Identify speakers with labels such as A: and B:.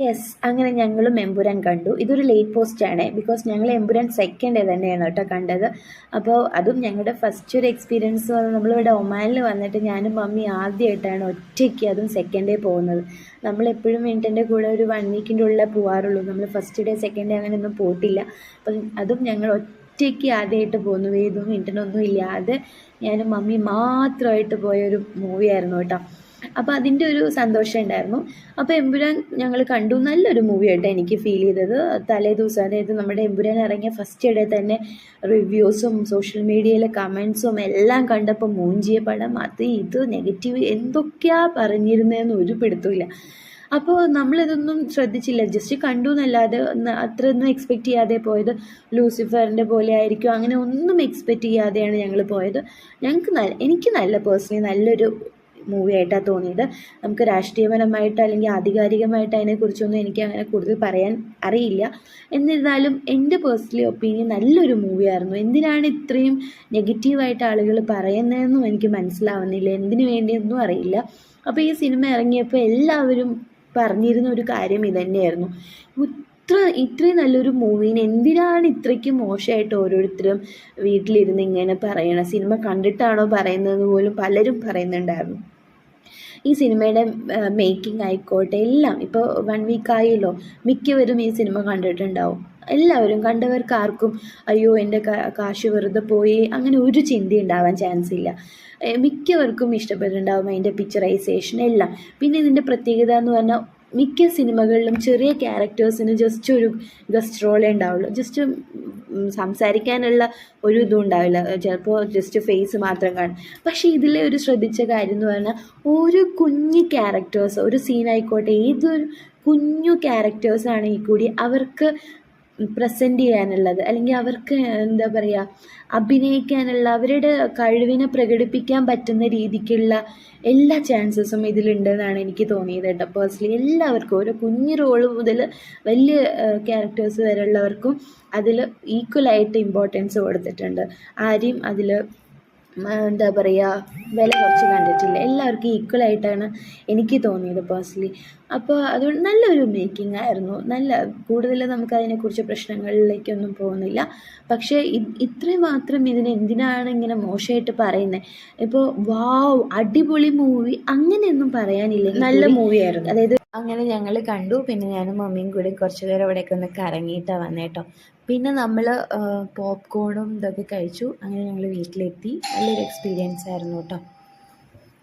A: Yes. അങ്ങനെ ഞങ്ങളും എമ്പുരാൻ കണ്ടു. ഇതൊരു ലേറ്റ് പോസ്റ്റ് ആണ്. ബിക്കോസ് ഞങ്ങൾ എമ്പുരാൻ സെക്കൻഡ് ഡേ തന്നെയാണ് കേട്ടോ കണ്ടത്. അപ്പോൾ അതും ഞങ്ങളുടെ ഫസ്റ്റ് ഒരു എക്സ്പീരിയൻസ് നമ്മളിവിടെ ഒമാനിൽ വന്നിട്ട് ഞാനും മമ്മി ആദ്യമായിട്ടാണ് ഒറ്റയ്ക്ക് അതും സെക്കൻഡ് ഡേ പോകുന്നത്. നമ്മളെപ്പോഴും വീട്ടിൻ്റെ കൂടെ ഒരു 1 വീക്കിൻ്റെ ഉള്ളിലേ പോകാറുള്ളൂ. നമ്മൾ ഫസ്റ്റ് ഡേ സെക്കൻഡ് ഡേ അങ്ങനെയൊന്നും പോയിട്ടില്ല. അപ്പം അതും ഞങ്ങൾ ഒറ്റയ്ക്ക് ആദ്യമായിട്ട് പോകുന്നു. വേദും വീട്ടിനൊന്നും ഇല്ലാതെ ഞാനും മമ്മി മാത്രമായിട്ട് പോയൊരു മൂവിയായിരുന്നു കേട്ടോ. അപ്പോൾ അതിൻ്റെ ഒരു സന്തോഷം ഉണ്ടായിരുന്നു. അപ്പോൾ എമ്പുരാൻ ഞങ്ങൾ കണ്ടു. നല്ലൊരു മൂവിയായിട്ട് എനിക്ക് ഫീൽ ചെയ്തത്. തലേ ദിവസം, അതായത് നമ്മുടെ എമ്പുരാൻ ഇറങ്ങിയ ഫസ്റ്റ് ഡേ തന്നെ റിവ്യൂസും സോഷ്യൽ മീഡിയയിലെ കമൻസും എല്ലാം കണ്ടപ്പോൾ മൂഞ്ചിയ പടം അത് ഇത് നെഗറ്റീവ് എന്തൊക്കെയാ പറഞ്ഞിരുന്നതെന്ന് ഒരു പിടുത്തമില്ല. അപ്പോൾ നമ്മളിതൊന്നും ശ്രദ്ധിച്ചില്ല, ജസ്റ്റ് കണ്ടു എന്നല്ലാതെ അത്രയൊന്നും എക്സ്പെക്റ്റ് ചെയ്യാതെ പോയത്. ലൂസിഫറിൻ്റെ പോലെ ആയിരിക്കും അങ്ങനെ ഒന്നും എക്സ്പെക്റ്റ് ചെയ്യാതെയാണ് ഞങ്ങൾ പോയത്. എനിക്ക് പേഴ്സണലി നല്ലൊരു മൂവി ആയിട്ടാണ് തോന്നിയത്. നമുക്ക് രാഷ്ട്രീയപരമായിട്ട് അല്ലെങ്കിൽ ആധികാരികമായിട്ട് അതിനെക്കുറിച്ചൊന്നും എനിക്ക് അങ്ങനെ കൂടുതൽ പറയാൻ അറിയില്ല. എന്നിരുന്നാലും എൻ്റെ പേഴ്സണലി ഒപ്പീനിയൻ നല്ലൊരു മൂവിയായിരുന്നു. എന്തിനാണ് ഇത്രയും നെഗറ്റീവായിട്ട് ആളുകൾ പറയുന്നതെന്നും എനിക്ക് മനസ്സിലാവുന്നില്ല, എന്തിനു വേണ്ടിയൊന്നും അറിയില്ല. അപ്പോൾ ഈ സിനിമ ഇറങ്ങിയപ്പോൾ എല്ലാവരും പറഞ്ഞിരുന്ന ഒരു കാര്യം ഇതുതന്നെയായിരുന്നു. ഇത്രയും നല്ലൊരു മൂവീനെ എന്തിനാണ് ഇത്രയ്ക്ക് മോശമായിട്ട് ഓരോരുത്തരും വീട്ടിലിരുന്ന് ഇങ്ങനെ പറയണം, സിനിമ കണ്ടിട്ടാണോ പറയുന്നതെന്ന് പോലും പലരും പറയുന്നുണ്ടായിരുന്നു. ഈ സിനിമയുടെ മേക്കിംഗ് ആയിക്കോട്ടെ എല്ലാം ഇപ്പോൾ 1 വീക്കായല്ലോ, മിക്കവരും ഈ സിനിമ കണ്ടിട്ടുണ്ടാവും. എല്ലാവരും കണ്ടവർക്ക് ആർക്കും അയ്യോ എൻ്റെ കാശ് വെറുതെ പോയി അങ്ങനെ ഒരു ചിന്ത ഉണ്ടാവാൻ ചാൻസ് ഇല്ല. മിക്കവർക്കും ഇഷ്ടപ്പെട്ടിട്ടുണ്ടാവും അതിൻ്റെ പിക്ചറൈസേഷൻ എല്ലാം. പിന്നെ ഇതിൻ്റെ പ്രത്യേകത എന്ന് പറഞ്ഞാൽ മിക്ക സിനിമകളിലും ചെറിയ ക്യാരക്ടേഴ്സിന് ജസ്റ്റ് ഒരു ഗസ്റ്റ് റോളേ ഉണ്ടാവുള്ളൂ. ജസ്റ്റ് സംസാരിക്കാനുള്ള ഒരു ഇതും ഉണ്ടാവില്ല, ചിലപ്പോൾ ജസ്റ്റ് ഫേസ് മാത്രം കാണും. പക്ഷേ ഇതിലെ ഒരു ശ്രദ്ധിച്ച കാര്യം എന്ന് പറഞ്ഞാൽ ഒരു കുഞ്ഞു ക്യാരക്ടേഴ്സ്, ഒരു സീനായിക്കോട്ടെ ഏതൊരു കുഞ്ഞു ക്യാരക്ടേഴ്സാണെങ്കിൽ കൂടി അവർക്ക് പ്രസൻറ്റ് ചെയ്യാനുള്ളത് അല്ലെങ്കിൽ അവർക്ക് എന്താ പറയുക അഭിനയിക്കാനുള്ള അവരുടെ കഴിവിനെ പ്രകടിപ്പിക്കാൻ പറ്റുന്ന രീതിക്കുള്ള എല്ലാ ചാൻസസും ഇതിലുണ്ടെന്നാണ് എനിക്ക് തോന്നിയത് കേട്ടോ. പേഴ്സണലി എല്ലാവർക്കും ഓരോ കുഞ്ഞു റോള് മുതൽ വലിയ ക്യാരക്ടേഴ്സ് വരെയുള്ളവർക്കും അതിൽ ഈക്വലായിട്ട് ഇമ്പോർട്ടൻസ് കൊടുത്തിട്ടുണ്ട്. ആരെയും അതിൽ എന്താ പറയുക വില കുറച്ച് കണ്ടിട്ടില്ല. എല്ലാവർക്കും ഈക്വലായിട്ടാണ് എനിക്ക് തോന്നിയത് പേഴ്സണലി. അപ്പോൾ അതുകൊണ്ട് നല്ലൊരു മേക്കിംഗ് ആയിരുന്നു. കൂടുതൽ നമുക്ക് അതിനെക്കുറിച്ച് പ്രശ്നങ്ങളിലേക്കൊന്നും പോകുന്നില്ല. പക്ഷേ ഇത്രയും മാത്രം എന്തിനാണ് ഇങ്ങനെ മോശമായിട്ട് പറയുന്നത്? ഇപ്പോൾ വാവ് അടിപൊളി മൂവി അങ്ങനെയൊന്നും പറയാനില്ല, നല്ല മൂവിയായിരുന്നു. അതായത് അങ്ങനെ ഞങ്ങൾ കണ്ടു. പിന്നെ ഞാനും മമ്മിയും കൂടി കുറച്ച് നേരം ഇവിടെയൊക്കെ ഒന്ന് കറങ്ങിയിട്ടാണ് വന്നേട്ടോ. പിന്നെ നമ്മൾ പോപ്കോണും ഇതൊക്കെ കഴിച്ചു. അങ്ങനെ ഞങ്ങൾ വീട്ടിലെത്തി. നല്ലൊരു എക്സ്പീരിയൻസ് ആയിരുന്നു കേട്ടോ.